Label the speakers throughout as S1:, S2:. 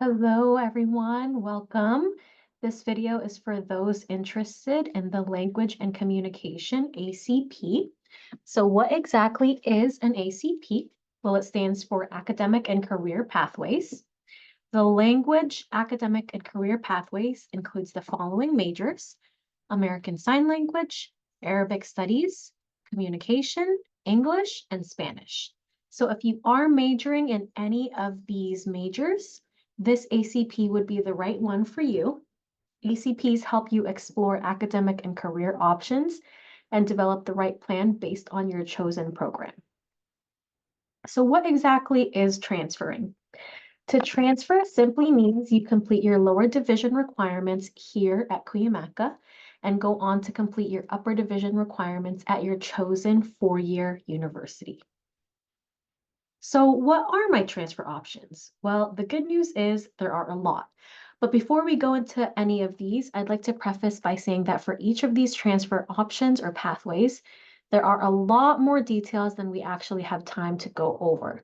S1: Hello, everyone. Welcome. This video is for those interested in the Language and Communication ACP. So what exactly is an ACP? Well, it stands for Academic and Career Pathways. The Language, Academic, and Career Pathways includes the following majors: American Sign Language, Arabic Studies, Communication, English, and Spanish. So if you are majoring in any of these majors, this ACP would be the right one for you. ACPs help you explore academic and career options and develop the right plan based on your chosen program. So what exactly is transferring? To transfer simply means you complete your lower division requirements here at Cuyamaca and go on to complete your upper division requirements at your chosen four-year university. So what are my transfer options? Well, the good news is there are a lot. But before we go into any of these, I'd like to preface by saying that for each of these transfer options or pathways, there are a lot more details than we actually have time to go over.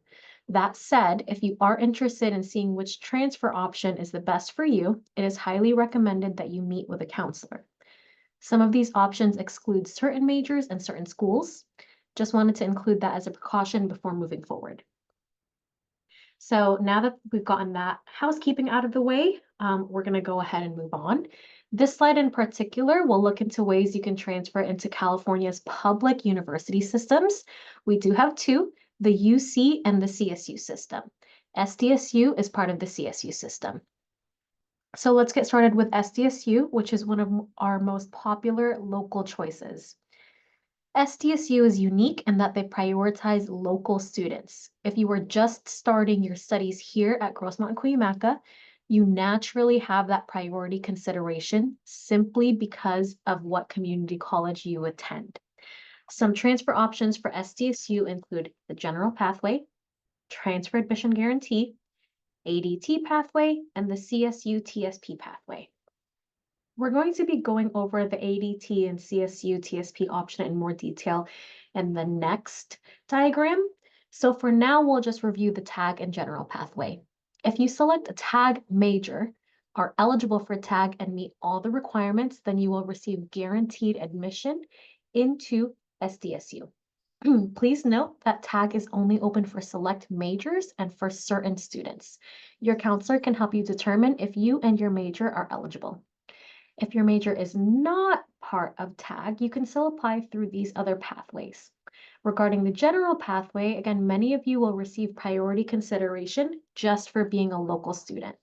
S1: That said, if you are interested in seeing which transfer option is the best for you, it is highly recommended that you meet with a counselor. Some of these options exclude certain majors and certain schools. Just wanted to include that as a precaution before moving forward. So now that we've gotten that housekeeping out of the way, we're going to go ahead and move on. This slide in particular will look into ways you can transfer into California's public university systems. We do have two, the UC and the CSU system. SDSU is part of the CSU system. So let's get started with SDSU, which is one of our most popular local choices. SDSU is unique in that they prioritize local students. If you are just starting your studies here at Grossmont and Cuyamaca, you naturally have that priority consideration simply because of what community college you attend. Some transfer options for SDSU include the general pathway, transfer admission guarantee, ADT pathway, and the CSU TSP pathway. We're going to be going over the ADT and CSU TSP option in more detail in the next diagram. So for now, we'll just review the tag and general pathway. If you select a tag major, are eligible for tag and meet all the requirements, then you will receive guaranteed admission into SDSU. Please note that tag is only open for select majors and for certain students. Your counselor can help you determine if you and your major are eligible. If your major is not part of tag, you can still apply through these other pathways. Regarding the general pathway, again, many of you will receive priority consideration just for being a local student.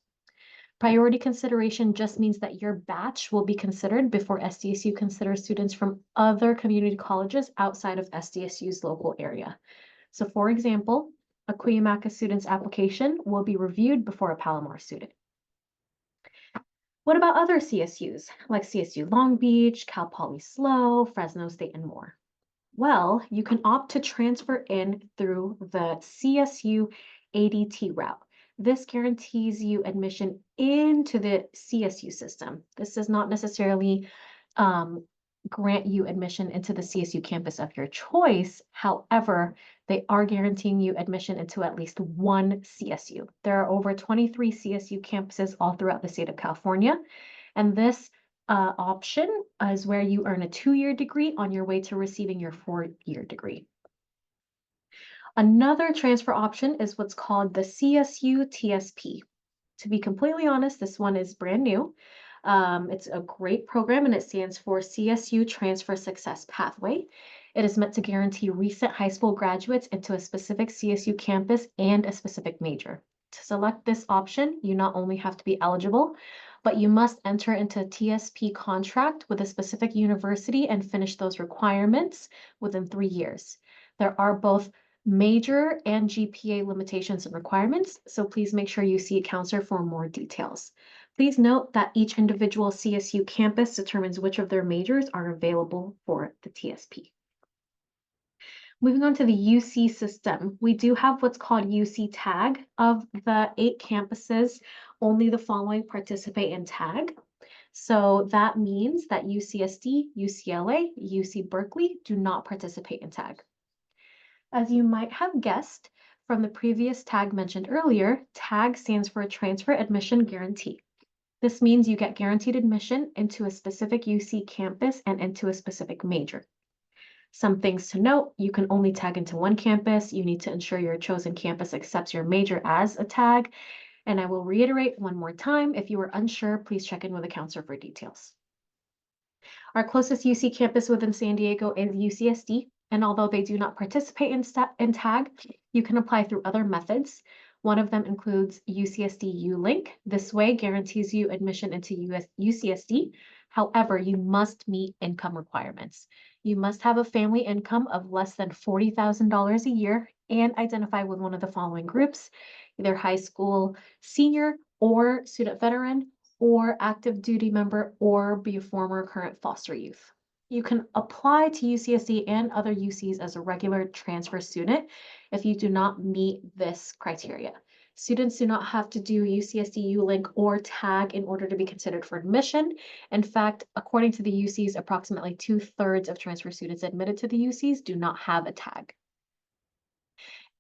S1: Priority consideration just means that your batch will be considered before SDSU considers students from other community colleges outside of SDSU's local area. So for example, a Cuyamaca student's application will be reviewed before a Palomar student. What about other CSUs, like CSU Long Beach, Cal Poly SLO, Fresno State, and more? Well, you can opt to transfer in through the CSU ADT route. This guarantees you admission into the CSU system. This does not necessarily grant you admission into the CSU campus of your choice. However, they are guaranteeing you admission into at least one CSU. There are over 23 CSU campuses all throughout the state of California, and this option is where you earn a 2-year degree on your way to receiving your 4-year degree. Another transfer option is what's called the CSU TSP. To be completely honest, this one is brand new. It's a great program and it stands for CSU Transfer Success Pathway. It is meant to guarantee recent high school graduates into a specific CSU campus and a specific major. To select this option, you not only have to be eligible, but you must enter into a TSP contract with a specific university and finish those requirements within 3 years. There are both major and GPA limitations and requirements, so please make sure you see a counselor for more details. Please note that each individual CSU campus determines which of their majors are available for the TSP. Moving on to the UC system, we do have what's called UC tag. Of the 8 campuses, only the following participate in tag. So that means that UCSD, UCLA, UC Berkeley do not participate in tag. As you might have guessed, From the previous tag mentioned earlier, TAG stands for Transfer Admission Guarantee. This means you get guaranteed admission into a specific UC campus and into a specific major. Some things to note: you can only tag into one campus. You need to ensure your chosen campus accepts your major as a tag. And I will reiterate one more time, if you are unsure, please check in with a counselor for details. Our closest UC campus within San Diego is UCSD, and although they do not participate in TAG, you can apply through other methods. One of them includes UCSD U-Link. This way guarantees you admission into UCSD. However, you must meet income requirements. You must have a family income of less than $40,000 a year and identify with one of the following groups: either high school senior or student veteran, or active duty member, or be a former or current foster youth. You can apply to UCSD and other UCs as a regular transfer student if you do not meet this criteria. Students do not have to do UCSD U-Link or TAG in order to be considered for admission. In fact, according to the UCs, approximately 2/3 of transfer students admitted to the UCs do not have a TAG.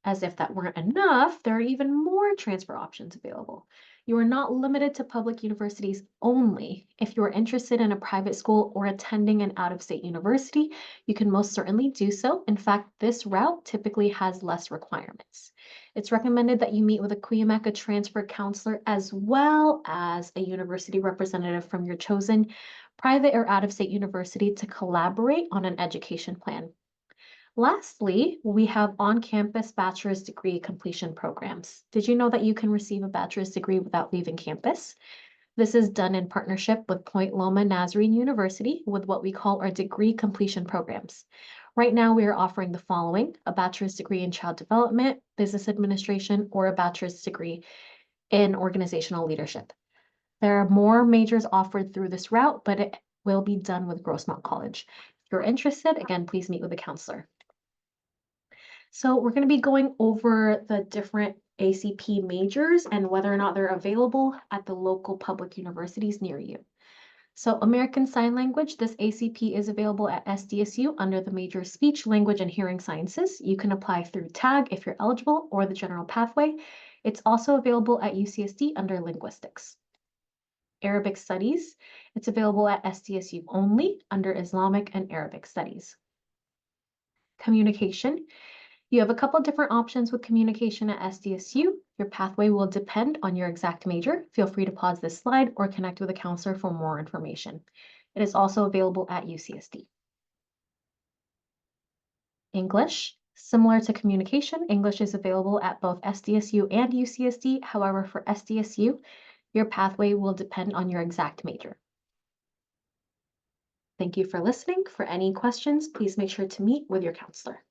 S1: As if that weren't enough, there are even more transfer options available. You are not limited to public universities only. If you are interested in a private school or attending an out-of-state university, you can most certainly do so. In fact, this route typically has less requirements. It's recommended that you meet with a Cuyamaca transfer counselor as well as a university representative from your chosen private or out-of-state university to collaborate on an education plan. Lastly, we have on-campus bachelor's degree completion programs. Did you know that you can receive a bachelor's degree without leaving campus? This is done in partnership with Point Loma Nazarene University with what we call our degree completion programs. Right now, we are offering the following: a bachelor's degree in child development, business administration, or a bachelor's degree in organizational leadership. There are more majors offered through this route, but it will be done with Grossmont College. If you're interested, again, please meet with a counselor. So we're going to be going over the different ACP majors and whether or not they're available at the local public universities near you. So American Sign Language, this ACP is available at SDSU under the major Speech, Language, and Hearing Sciences. You can apply through TAG if you're eligible, or the general pathway. It's also available at UCSD under Linguistics. Arabic Studies, it's available at SDSU only under Islamic and Arabic Studies. Communication, you have a couple different options with communication at SDSU. Your pathway will depend on your exact major. Feel free to pause this slide or connect with a counselor for more information. It is also available at UCSD. English, similar to communication, English is available at both SDSU and UCSD. However, for SDSU, your pathway will depend on your exact major. Thank you for listening. For any questions, please make sure to meet with your counselor.